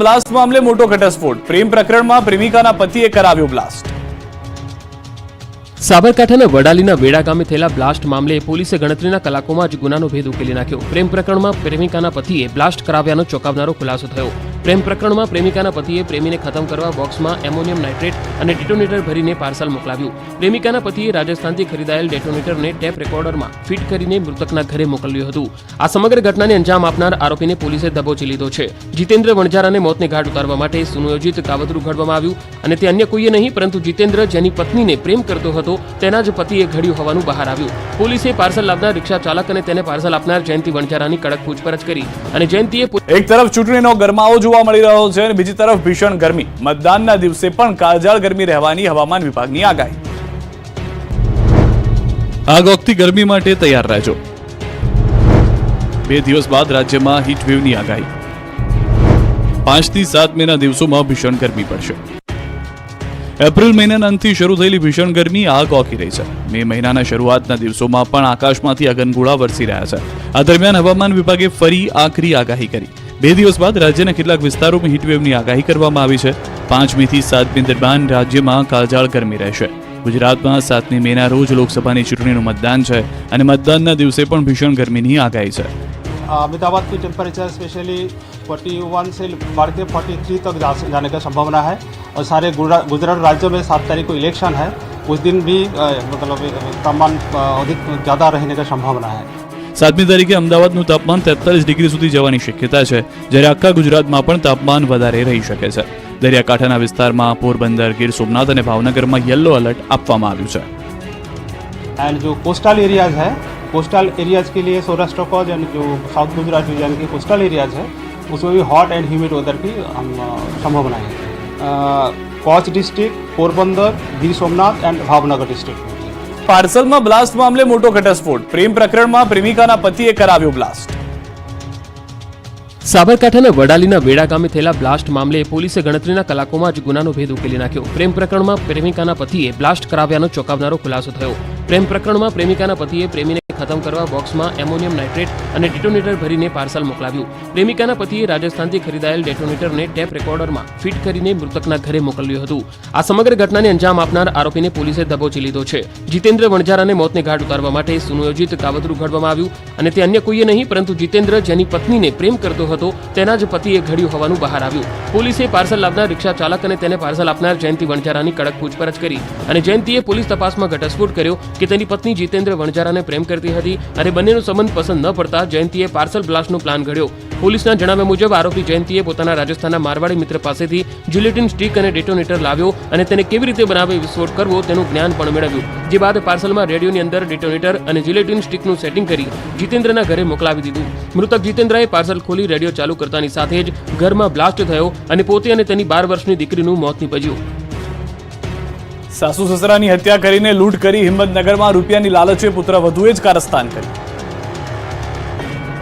Blast મામલે મોટો ઘટસ્ફોટ. પ્રેમ પ્રકરણમાં પ્રેમિકાના પતિએ કરાવ્યો બ્લાસ્ટ. સાબરકાંઠાના વડાલીના વેડા ગામે થયેલા બ્લાસ્ટ મામલે પોલીસે ગણતરીના કલાકોમાં જ ગુનાનો ભેદ ઉકેલી નાખ્યો. પ્રેમ પ્રકરણમાં પ્રેમિકાના પતિએ બ્લાસ્ટ કરાવ્યાનો ચોંકાવનારો ખુલાસો થયો. પ્રેમ પ્રકરણમાં પ્રેમિકાના પતિએ પ્રેમીને ખતમ કરવા બોક્સમાં એમોનિયમ નાઇટ્રેટ અને ડિટોનેટર ભરીને પાર્સલ મોકલાવ્યું. પ્રેમિકાના પતિએ રાજસ્થાનથી ખરીદાયેલ ડેટોનેટરને ટેપ રેકોર્ડરમાં ફિટ કરીને મૃતકના ઘરે મોકલ્યું હતું. આ સમગ્ર ઘટનાને અંજામ આપનાર આરોપીને પોલીસે દબોચી લીધો છે. જીતેન્દ્ર વણજારાને મોતને ઘાટ ઉતારવા માટે સુનિયોજિત કાવતરું ઘડવામાં આવ્યું અને તે અન્ય કોઈએ નહીં પરંતુ જીતેન્દ્ર જેની પત્નીને પ્રેમ કરતો હતો તેના જ પતિએ ઘડ્યું હોવાનું બહાર આવ્યું. પોલીસે પાર્સલ લાવનાર રિક્ષા ચાલક અને તેને પાર્સલ આપનાર જયંતિ વણજારાની કડક પૂછપરછ કરી અને જયંતિએ એક તરફ ચૂંટણીનો ગરમાવો જોવા મળી રહ્યો છે અને બીજી તરફ ભીષણ ગરમી. મતદાનના દિવસે પણ કાળઝાળ ગરમી રહેવાની હવામાન વિભાગની આગાહી. આગોગતી ગરમી માટે તૈયાર રહેજો. 2 દિવસ બાદ રાજ્યમાં હીટવેવની આગાહી. 5 થી 7 મેના દિવસોમાં ભીષણ ગરમી પડશે. એપ્રિલ મહિનાના અંતથી શરૂ થયેલી ભીષણ ગરમી આગ ઓકી રહી છે. મે મહિનાના શરૂઆતના દિવસોમાં પણ આકાશમાંથી અગનગોળા વરસી રહ્યા છે. આ દરમિયાન હવામાન વિભાગે ફરી આકરી આગાહી કરી. 2 દિવસ બાદ રાજ્યના કેટલાક વિસ્તારોમાં હીટવેવની આગાહી કરવામાં આવી છે. 5 મે થી 7 મે દરમિયાન રાજ્યમાં કાળઝાળ ગરમી રહેશે. ગુજરાતમાં 7 મેના રોજ લોકસભાની ચૂંટણીનું મતદાન છે અને મતદાનના દિવસે પણ ભીષણ ગરમીની આગાહી છે. अहमदाबाद की टेम्परेचर स्पेशली 41 से बढ़ के 43 तक जाने का संभावना है और सारे गुजरात राज्यों में 7 तारीख को इलेक्शन है. उस दिन भी मतलब तापमान अधिक ज़्यादा रहने का संभावना है. 7મી તારીખે અમદાવાદનું તાપમાન 43 ડિગ્રી સુધી જવાની શક્યતા છે, જ્યારે આખા ગુજરાતમાં પણ તાપમાન વધારે રહી શકે છે. દરિયાકાંઠાના વિસ્તારમાં પોરબંદર, ગીર સોમનાથ અને ભાવનગરમાં યલો એલર્ટ આપવામાં આવ્યું છે. एंड जो कोस्टल एरियाज है, कोस्टल एरियाज के लिए सौराष्ट्र को एंड जो साउथ गुजरात रीजन के कोस्टल एरियाज है उसमें भी हॉट एंड ह्यूमिड वेदर की संभावना है. Kutch district, Porbandar, Gir Somnath and Bhavnagar district. પાર્સલમાં બ્લાસ્ટ મામલે મોટો ઘટસ્ફોટ. પ્રેમ પ્રકરણમાં પ્રેમિકાના પતિએ કરાવ્યો બ્લાસ્ટ. સાબરકાંઠાના વડાલીના વેડા ગામે થયેલા બ્લાસ્ટ મામલે પોલીસે ગણતરીના કલાકોમાં જ ગુનાનો ભેદ ઉકેલી નાખ્યો. પ્રેમ પ્રકરણમાં પ્રેમિકાના પતિએ બ્લાસ્ટ કરાવ્યાનો ચોંકાવનારો ખુલાસો થયો. પ્રેમ પ્રકરણમાં પ્રેમિકાના પતિએ પ્રેમીને ખતમ કરવા બોક્સમાં એમોનિયમ નાઇટ્રેટ અને ડિટોનેટર ભરીને પાર્સલ મોકલાવ્યું. પ્રેમિકાના પતિએ રાજસ્થાનથી ખરીદાયેલ ડેટોનેટરને ટેપ રેકોર્ડરમાં ફિટ કરીને મૃતકના ઘરે મોકલ્યું હતું. આ સમગ્ર ઘટનાને અંજામ આપનાર આરોપીને પોલીસે દબોચી લીધો છે. જીતેન્દ્ર વણજારાને મોતને ઘાટ ઉતારવા માટે સુનિયોજિત કાવતરું ઘડવામાં આવ્યું અને તે અન્ય કોઈએ નહીં પરંતુ જીતેન્દ્ર જેની પત્નીને પ્રેમ કરતો હતો તેના જ પતિએ ઘડ્યું હોવાનું બહાર આવ્યું. પોલીસે પાર્સલ લાવનાર રિક્ષા ચાલક અને તેને પાર્સલ આપનાર જયંતિ વણજારાની કડક પૂછપરછ કરી અને જયંતિએ પોલીસ તપાસમાં ઘટસ્ફોટ કર્યો કે તેની પત્ની જીતેન્દ્ર વણજારાને પ્રેમ કરતી હતી અને બંનેનો સંબંધ પસંદ ન પડતા જયંતિએ પાર્સલ બ્લાસ્ટનો પ્લાન ઘડ્યો. પોલીસના જણાવ્યા મુજબ આરોપી જયંતિએ પોતાના રાજસ્થાનના મારવાડી મિત્ર પાસેથી જિલેટિન સ્ટીક અને ડેટોનેટર લાવ્યો અને તેને કેવી રીતે બનાવી વિસ્ફોટ કરવો તેનું જ્ઞાન પણ મેળવ્યું. જે બાદ પાર્સલમાં રેડિયોની અંદર ડેટોનેટર અને જિલેટિન સ્ટીકનું સેટિંગ કરી જીતેન્દ્રના ઘરે મોકલાવી દીધું. મૃતક જીતેન્દ્રએ પાર્સલ ખોલી રેડિયો ચાલુ કરતાની સાથે જ ઘરમાં બ્લાસ્ટ થયો અને પોતે અને તેની 12 વર્ષની દીકરીનું મોત નીપજ્યું. સાસુ સસરાની હત્યા કરીને લૂંટ કરી હિંમતનગરમાં રૂપિયાની લાલચે પુત્ર વધુએ જ કારસ્તાન કર્યું.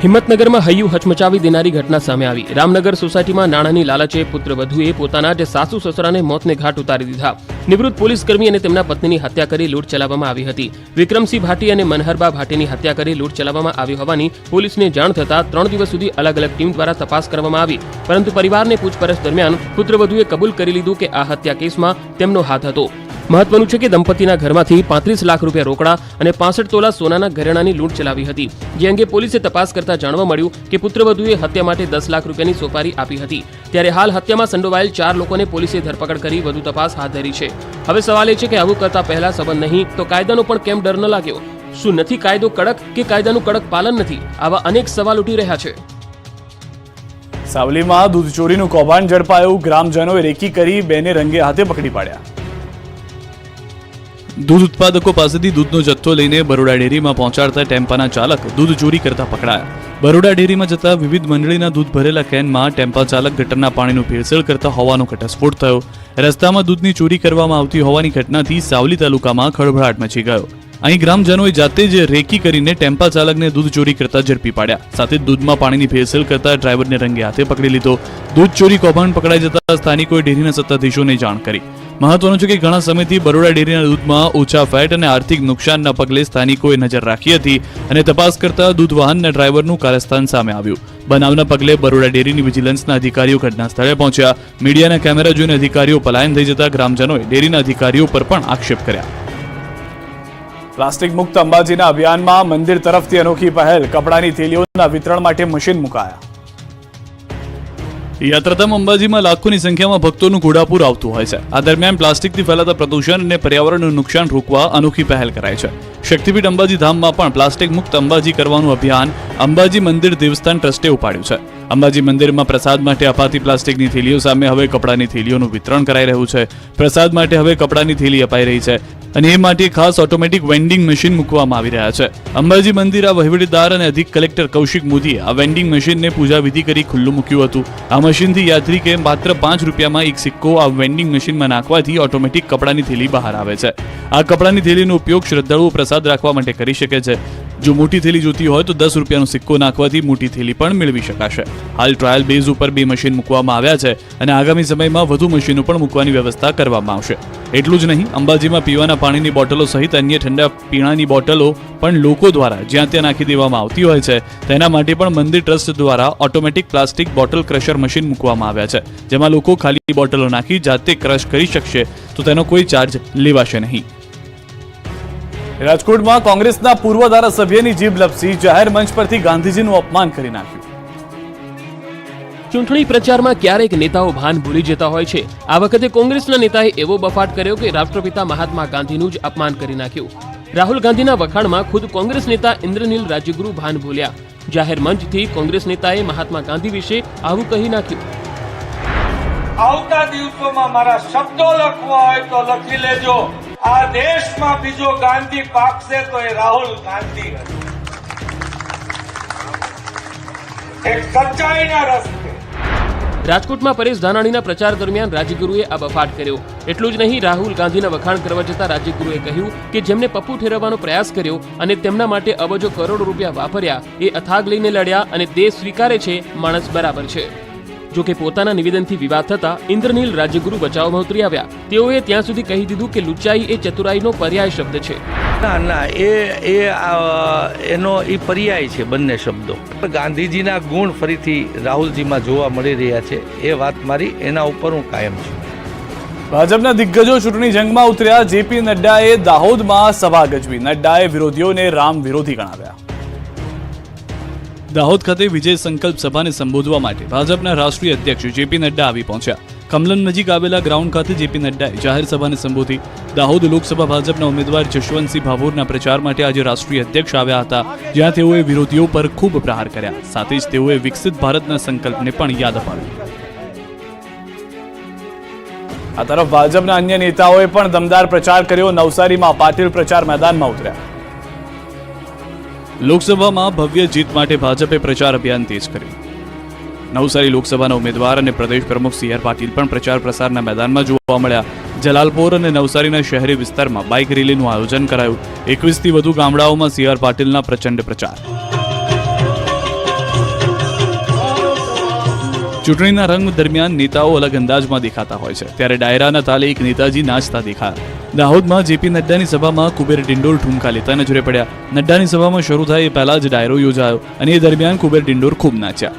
હિંમતનગરમાં હૈયું હચમચાવી દેનારી ઘટના સામે આવી. રામનગર સોસાયટીમાં નાણાંની લાલચે પુત્ર વધુએ પોતાના જ સાસુ સસરાને મોતને ઘાટ ઉતારી દીધા. નિવૃત્ત પોલીસકર્મી અને તેમના પત્નીની હત્યા કરી લૂંટ ચલાવવામાં આવી હતી. વિક્રમસિંહ ભાટી અને મનહરબા ભાટીની હત્યા કરી લૂંટ ચલાવવામાં આવી હોવાની પોલીસને જાણ થતાં 3 દિવસ સુધી અલગ અલગ ટીમ દ્વારા તપાસ કરવામાં આવી, પરંતુ પરિવારને પૂછપરછ દરમિયાન પુત્રવધુએ કબૂલ કરી લીધું કે આ હત્યા કેસમાં તેમનો હાથ હતો. મહત્વનું છે કે દંપતીના ઘરમાંથી 35 લાખ રૂપિયા રોકડા અને 65 તોલા સોનાના ઘરેણાની લૂંટ ચલાવી હતી. જે અંગે પોલીસે તપાસ કરતા જાણવા મળ્યું કે પુત્રવધુએ હત્યા માટે 10 લાખ રૂપિયાની સોપારી આપી હતી. ત્યારે હાલ હત્યામાં સંડોવાયેલ 4 લોકોને પોલીસે ધરપકડ કરી વધુ તપાસ હાથ ધરી છે. હવે સવાલ એ છે કે આવું કરતા પહેલા સંબંધ નહીં તો કાયદાનો પણ કેમ ડર ન લાગ્યો? શું નથી કાયદો કડક કે કાયદાનું કડક પાલન નથી? આવા અનેક સવાલ ઉઠી રહ્યા છે. સાવલીમાં દૂધ ચોરીનું કૌભાંડ ઝડપાયું. ગ્રામજનોએ રેકી કરી બેને રંગે હાથે પકડી પાડ્યા. દૂધ ઉત્પાદકો પાસેથી દૂધનો જથ્થો લઈને બરોડા ડેરીમાં પહોંચાડતા ટેમ્પાના ચાલક દૂધ ચોરી કરતા પકડાયા. બરોડા ડેરીમાં જતા વિવિધ મંડળીના દૂધ ભરેલા કેનમાં ટેમ્પા ચાલક ગટરના પાણીનું ભેળસેળ કરતા હોવાનો ઘટસ્ફોટ થયો. રસ્તામાં દૂધની ચોરી કરવામાં આવતી હોવાની ઘટનાથી સાવલી તાલુકામાં ખળભળાટ મચી ગયો. અહીં ગ્રામજનોએ જાતે જ રેકી કરીને ટેમ્પા ચાલકને દૂધ ચોરી કરતા ઝડપી પાડ્યા. સાથે જ દૂધમાં પાણીની ભેળસેળ કરતા ડ્રાઈવરને રંગે હાથે પકડી લીધો. દૂધ ચોરી કૌભાંડ પકડાઈ જતા સ્થાનિકોએ ડેરીના સત્તાધીશોને જાણ કરી. મહત્વનું છે કે ઘણા સમયથી બરોડા ડેરીના દૂધમાં ઓછા ફેટ અને આર્થિક નુકસાનના પગલે સ્થાનિકોએ નજર રાખી હતી અને તપાસ કરતા દૂધ વાહનના ડ્રાઈવરનું કારસ્તાન સામે આવ્યું. બનાવના પગલે બરોડા ડેરીની વિજિલન્સના અધિકારીઓ ઘટના સ્થળે પહોંચ્યા. મીડિયાના કેમેરા જોઈને અધિકારીઓ પલાયન થઈ જતા ગ્રામજનોએ ડેરીના અધિકારીઓ પર પણ આક્ષેપ કર્યા. પ્લાસ્ટિક મુક્ત અંબાજીના અભિયાનમાં મંદિર તરફથી અનોખી પહેલ, કપડાની થેલીઓના વિતરણ માટે મશીન મુકાયા. યાત્રાધામ અંબાજીમાં લાખોની સંખ્યામાં ભક્તોનું ઘોડાપૂર આવતું હોય છે. આ દરમિયાન પ્લાસ્ટિકથી ફેલાતા પ્રદૂષણ અને પર્યાવરણનું નુકસાન રોકવા અનોખી પહેલ કરાય છે. શક્તિપીઠ અંબાજી ધામમાં પણ પ્લાસ્ટિક મુક્ત અંબાજી કરવાનું અભિયાન અંબાજી મંદિર દેવસ્થાન ટ્રસ્ટે ઉપાડ્યું છે. અંબાજી મંદિરમાં પ્રસાદ માટે અપાતી પ્લાસ્ટિકની થેલીઓ સામે હવે કપડાની થેલીઓનું વિતરણ કરાઈ રહ્યું છે. પ્રસાદ માટે હવે કપડાની થેલી અપાઈ રહી છે અને એ માટે ખાસ ઓટોમેટિક વેન્ડિંગ મશીન મૂકવામાં આવી રહ્યા છે. અંબાજી મંદિર આ વહીવટીદાર અને અધિક કલેક્ટર કૌશિક મોદીએ આ વેન્ડિંગ મશીનને પૂજા વિધિ કરી ખુલ્લું મૂક્યું હતું. આ મશીનથી યાત્રિકે માત્ર 5 રૂપિયામાં એક સિક્કો આ વેન્ડિંગ મશીનમાં નાખવાથી ઓટોમેટિક કપડાની થેલી બહાર આવે છે. આ કપડાની થેલીનો ઉપયોગ શ્રદ્ધાળુઓ પ્રસાદ રાખવા માટે કરી શકે છે. જો મોટી થેલી જોતી હોય તો 10 રૂપિયાનો સિક્કો નાખવાથી મોટી થેલી પણ મેળવી શકાશે. હાલ ટ્રાયલ બેઝ ઉપર 2 મશીન મૂકવામાં આવ્યા છે અને આગામી સમયમાં વધુ મશીનો પણ મૂકવાની વ્યવસ્થા કરવામાં આવશે. એટલું જ નહીં, અંબાજીમાં પીવાના પાણીની બોટલો સહિત અન્ય ઠંડા પીણાની બોટલો પણ લોકો દ્વારા જ્યાં ત્યાં નાખી દેવામાં આવતી હોય છે. તેના માટે પણ મંદિર ટ્રસ્ટ દ્વારા automatic plastic bottle crusher machine મૂકવામાં આવ્યા છે, જેમાં લોકો ખાલી બોટલો નાખી જાતે ક્રશ કરી શકશે, તો તેનો કોઈ ચાર્જ લેવાશે નહીં. રાજકોટમાં કોંગ્રેસના પૂર્વ ધારાસભ્યની જીભ લપસી, જાહેર મંચ પરથી ગાંધીજીનું અપમાન કરી નાખ્યું. ચૂંટણી પ્રચારમાં ક્યારેક નેતાઓ ભાન ભૂલી જતા હોય છે. આ વખતે કોંગ્રેસના નેતાએ એવો બફાટ કર્યો કે રાષ્ટ્રપિતા મહાત્મા ગાંધીનું જ અપમાન કરી નાખ્યું. રાહુલ ગાંધીના વખાણમાં ખુદ કોંગ્રેસ નેતા ઇન્દ્રનીલ રાજ્યગુરુ ભાન ભૂલ્યા. જાહેર મંચથી કોંગ્રેસ નેતાએ મહાત્મા ગાંધી વિશે આવું કહી નાખ્યું. આવતા દિવસોમાં મારા શબ્દો લખવા હોય તો લખી લેજો. આ દેશમાં બીજો ગાંધી પાકશે તો એ રાહુલ ગાંધી હશે. એક સચ્ચાઈના રસ્તે. રાજકોટમાં પરેશ ધાનાણીના પ્રચાર દરમિયાન રાજ્યગુરુએ આ બફાટ કર્યો. એટલું જ નહીં, રાહુલ ગાંધીના વખાણ કરવા જતા રાજ્યગુરુએ કહ્યું કે જેમને પપ્પુ ઠેરવવાનો પ્રયાસ કર્યો અને તેમના માટે અબજો કરોડો રૂપિયા વાપર્યા, એ અથાગ લઈને લડ્યા અને દેશ સ્વીકારે છે, માણસ બરાબર છે. જો કે પોતાના નિવેદનથી વિવાદ થતા ઇન્દ્રનીલ રાજ્યગુરુ બચાવમાં ઉતરી આવ્યા. તેઓએ ત્યાં સુધી કહી દીધું કે લુચ્ચાઈ એ ચતુરાઈનો પર્યાય શબ્દ છે. ના એનો એ પર્યાય છે બંને શબ્દો. ગાંધીજીના ગુણ ફરીથી રાહુલજીમાં જોવા મળી રહ્યા છે, એ વાત મારી એના ઉપર હું કાયમ છું. ભાજપના દિગ્ગજો ચૂંટણી જંગમાં ઉતર્યા. જેપી નડ્ડાએ દાહોદમાં સભા ગજવી. નડ્ડાએ વિરોધીઓને રામ વિરોધી ગણાવ્યા. દાહોદ ખાતે વિજય સંકલ્પ સભાને સંબોધવા માટે ભાજપના રાષ્ટ્રીય અધ્યક્ષ જેપી નડ્ડા આવી પહોંચ્યા. કમલન નજીક આવેલા ગ્રાઉન્ડ ખાતે જેપી નડ્ડાએ જાહેર સભાને સંબોધી. દાહોદ લોકસભા ભાજપના ઉમેદવાર જશવંતસિંહ ભાભોરના પ્રચાર માટે આજે રાષ્ટ્રીય અધ્યક્ષ આવ્યા હતા, જ્યાં તેઓએ વિરોધીઓ પર ખૂબ પ્રહાર કર્યા. સાથે જ તેઓએ વિકસિત ભારતના સંકલ્પને પણ યાદ અપાવ્યું. આ તરફ ભાજપના અન્ય નેતાઓએ પણ દમદાર પ્રચાર કર્યો. નવસારીમાં પાટીલ પ્રચાર મેદાનમાં ઉતર્યા. લોકસભામાં ભવ્ય જીત માટે ભાજપે પ્રચાર અભિયાન તેજ કર્યું. નવસારી લોકસભાના ઉમેદવાર અને પ્રદેશ પ્રમુખ સી આર પાટીલ પણ પ્રચાર પ્રસારના મેદાનમાં જોવા મળ્યા. જલાલપોર અને નવસારીના શહેરી વિસ્તારમાં બાઇક રેલીનું આયોજન કરાયું. 21થી વધુ ગામડાઓમાં સી આર પાટીલના પ્રચંડ પ્રચાર. ચૂંટણીના રંગ દરમિયાન નેતાઓ અલગ અંદાજમાં દેખાતા હોય છે, ત્યારે ડાયરાના તાલે એક નેતાજી નાચતા દેખાયા. દાહોદમાં જેપી નડ્ડાની સભામાં કુબેર ડિંડોર ઠુમકા લેતા નજરે પડ્યા. નડ્ડાની સભામાં શરૂ થાય એ પહેલા જ ડાયરો યોજાયો અને એ દરમિયાન કુબેર ડિંડોર ખૂબ નાચ્યા.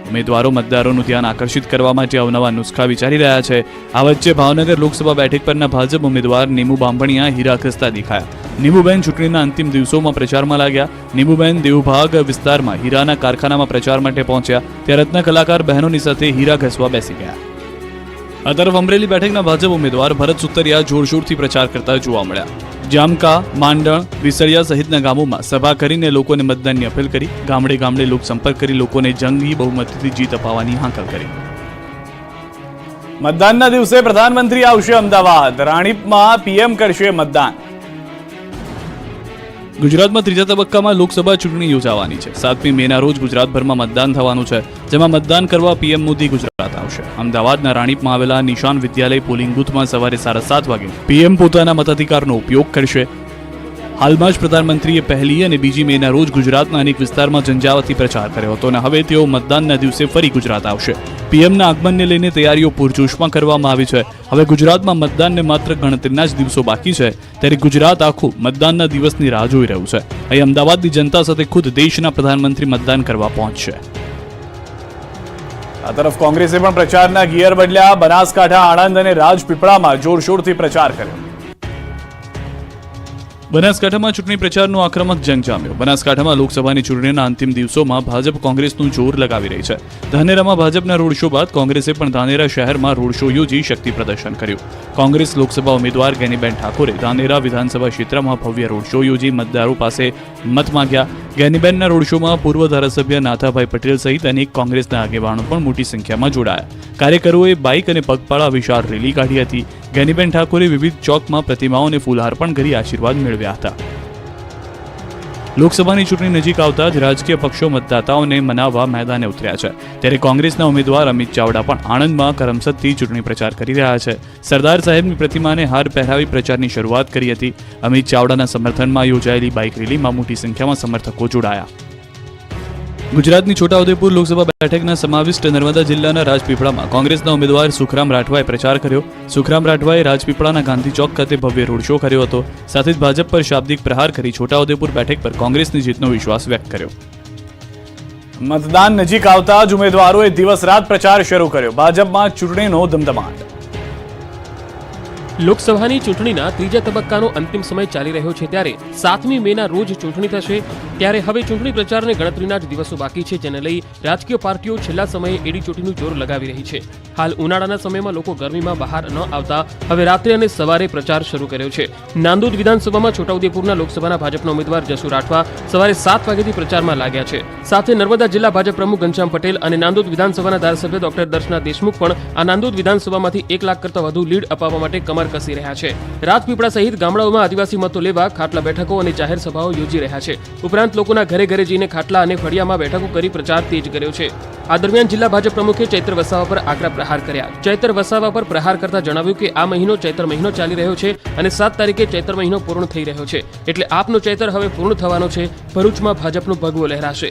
ઉમેદવારો મતદારોનું ધ્યાન આકર્ષિત કરવા માટે અવનવા નુસ્ખા વિચારી રહ્યા છે. આ વચ્ચે ભાવનગર લોકસભા બેઠક પરના ભાજપ ઉમેદવાર નીમુ બાંભણિયા હીરા ખસતા દેખાયા. નીમુબેન ચૂંટણીના અંતિમ દિવસોમાં પ્રચારમાં લાગ્યા. નીમુબેન દેવભાગ વિસ્તારમાં હીરાના કારખાનામાં પ્રચાર માટે પહોંચ્યા. ત્યાં રત્ન કલાકાર બહેનોની સાથે હીરા ઘસવા બેસી ગયા. આ તરફ અમરેલી બેઠકના ભાજપ ઉમેદવાર ભરત સુતરિયા જોરશોરથી પ્રચાર કરતા જોવા મળ્યા. જામકા, માંડણ, વિસળિયા સહિતના ગામોમાં સભા કરીને લોકોને મતદાનની અપીલ કરી. ગામડે ગામડે લોકસંપર્ક કરી લોકોને જંગી બહુમતીથી જીત અપાવવાની હાંકલ કરી. મતદાનના દિવસે પ્રધાનમંત્રી આવશે અમદાવાદ. રાણીપમાં પીએમ કરશે મતદાન. ગુજરાતમાં ત્રીજા તબક્કામાં લોકસભા ચૂંટણી યોજાવાની છે. 7મી મેના રોજ ગુજરાતભરમાં મતદાન થવાનું છે, જેમાં મતદાન કરવા પીએમ મોદી ગુજરાત આવશે. અમદાવાદના રાણીપમાં આવેલા નિશાન વિદ્યાલય પોલિંગ બૂથમાં સવારે 7:30 વાગે પીએમ પોતાના મતાધિકારનો ઉપયોગ કરશે. હાલમાં જ પ્રધાનમંત્રીએ પહેલી અને બીજી મેના રોજ ગુજરાતના અનેક વિસ્તારમાં ઝંઝાવાતી પ્રચાર કર્યો હતો અને હવે તેઓ મતદાનના દિવસે ફરી ગુજરાત આવશે. પીએમના આગમનને લઈને તૈયારીઓ પૂરજોશમાં કરવામાં આવી છે. હવે ગુજરાતમાં મતદાનને માત્ર ગણતરીના જ દિવસો બાકી છે, ત્યારે ગુજરાત આખું મતદાનના દિવસની રાહ જોઈ રહ્યું છે. અહીં અમદાવાદની જનતા સાથે ખુદ દેશના પ્રધાનમંત્રી મતદાન કરવા પહોંચશે. આ તરફ કોંગ્રેસે પણ પ્રચારના ગિયર બદલ્યા. બનાસકાંઠા, આણંદ અને રાજપીપળામાં જોરશોરથી પ્રચાર કર્યો. બનાસકાંઠામાં ચૂંટણી પ્રચારનો આક્રમક જંગ જામ્યો. બનાસકાંઠામાં લોકસભાની ચૂંટણીના અંતિમ દિવસોમાં ભાજપ કોંગ્રેસનું જોર લગાવી રહી છે. ધાનેરામાં ભાજપના રોડ શો બાદ કોંગ્રેસે પણ ધાનેરા શહેરમાં રોડ શો યોજી શક્તિ પ્રદર્શન કર્યું. કોંગ્રેસ લોકસભા ઉમેદવાર ગેનીબેન ઠાકોરે ધાનેરા વિધાનસભા ક્ષેત્રમાં ભવ્ય રોડ શો યોજી મતદારો પાસે મત માંગ્યા. ગેનીબેનના રોડ શોમાં પૂર્વ ધારાસભ્ય નાથાભાઈ પટેલ સહિત અનેક કોંગ્રેસના આગેવાનો પણ મોટી સંખ્યામાં જોડાયા. કાર્યકરોએ બાઇક અને પગપાળા વિશાળ રેલી કાઢી હતી. ગેનીબેન ઠાકોરે વિવિધ ચોકમાં પ્રતિમાઓને ફૂલહાર પણ કરી આશીર્વાદ મેળવ્યા હતા. લોકસભાની ચૂંટણી નજીક આવતા જ રાજકીય પક્ષો મતદાતાઓને મનાવવા મેદાને ઉતર્યા છે. ત્યારે કોંગ્રેસના ઉમેદવાર અમિત ચાવડા પણ આણંદમાં કરમસદથી ચૂંટણી પ્રચાર કરી રહ્યા છે. સરદાર સાહેબની પ્રતિમાને હાર પહેરાવી પ્રચારની શરૂઆત કરી હતી. અમિત ચાવડાના સમર્થનમાં યોજાયેલી બાઇક રેલીમાં મોટી સંખ્યામાં સમર્થકો જોડાયા. ગુજરાતની છોટાઉદેપુર લોકસભા બેઠકના સમાવિષ્ટ નર્મદા જિલ્લાના રાજપીપળામાં કોંગ્રેસના ઉમેદવાર સુખરામ રાઠવાએ પ્રચાર કર્યો. સુખરામ રાઠવાએ રાજપીપળાના ગાંધી ચોક ખાતે ભવ્ય રોડ શો કર્યો હતો. સાથે જ ભાજપ પર શાબ્દિક પ્રહાર કરી છોટાઉદેપુર બેઠક પર કોંગ્રેસની જીતનો વિશ્વાસ વ્યક્ત કર્યો. મતદાન નજીક આવતા જ ઉમેદવારોએ દિવસ રાત પ્રચાર શરૂ કર્યો. ભાજપમાં ચૂંટણીનો ધમધમાટ. લોકસભાની ચૂંટણીના ત્રીજા તબક્કાનો અંતિમ સમય ચાલી રહ્યો છે, ત્યારે 7મી મેના રોજ ચૂંટણી થશે. ત્યારે હવે ચૂંટણી પ્રચારને ગણતરીના જ દિવસો બાકી છે, જેને લઈ રાજકીય પાર્ટીઓ છેલ્લા સમયે એડીચોટીનું જોર લગાવી રહી છે. હાલ ઉનાળાના સમયમાં લોકો ગરમીમાં બહાર ન આવતા હવે રાત્રે અને સવારે પ્રચાર શરૂ કર્યો છે. નાંદોદ વિધાનસભામાં છોટાઉદેપુરના લોકસભાના ભાજપના ઉમેદવાર જસુ રાઠવા સવારે 7 વાગ્યાથી પ્રચારમાં લાગ્યા છે. સાથે નર્મદા જિલ્લા ભાજપ પ્રમુખ ઘનશ્યામ પટેલ અને નાંદોદ વિધાનસભાના ધારાસભ્ય ડોક્ટર દર્શના દેશમુખ પણ આ નાંદોદ વિધાનસભામાંથી 1 લાખ કરતાં વધુ લીડ અપાવવા માટે કમર કસી રહ્યા છે. રાજપીપળા સહિત ગામડાઓમાં આદિવાસી મતો લેવા ખાટલા બેઠકો અને જાહેર સભાઓ યોજી રહ્યા છે. ઉપરાંત લોકોના ઘરે ઘરે જઈને ખાટલા અને ફળિયામાં બેઠકો કરી પ્રચાર તેજ કર્યો છે. આ દરમિયાન જિલ્લા ભાજપ પ્રમુખે ચૈત્ર વસાવા પર આકરા પ્રહાર કર્યા. ચૈત્ર વસાવા પર પ્રહાર કરતા જણાવ્યું કે આ મહિનો ચૈત્ર મહિનો ચાલી રહ્યો છે અને 7 તારીખે ચૈત્ર મહિનો પૂર્ણ થઈ રહ્યો છે, એટલે આપનો ચૈત્ર હવે પૂર્ણ થવાનો છે. ભરૂચમાં ભાજપનો ભગવો લહેરાશે.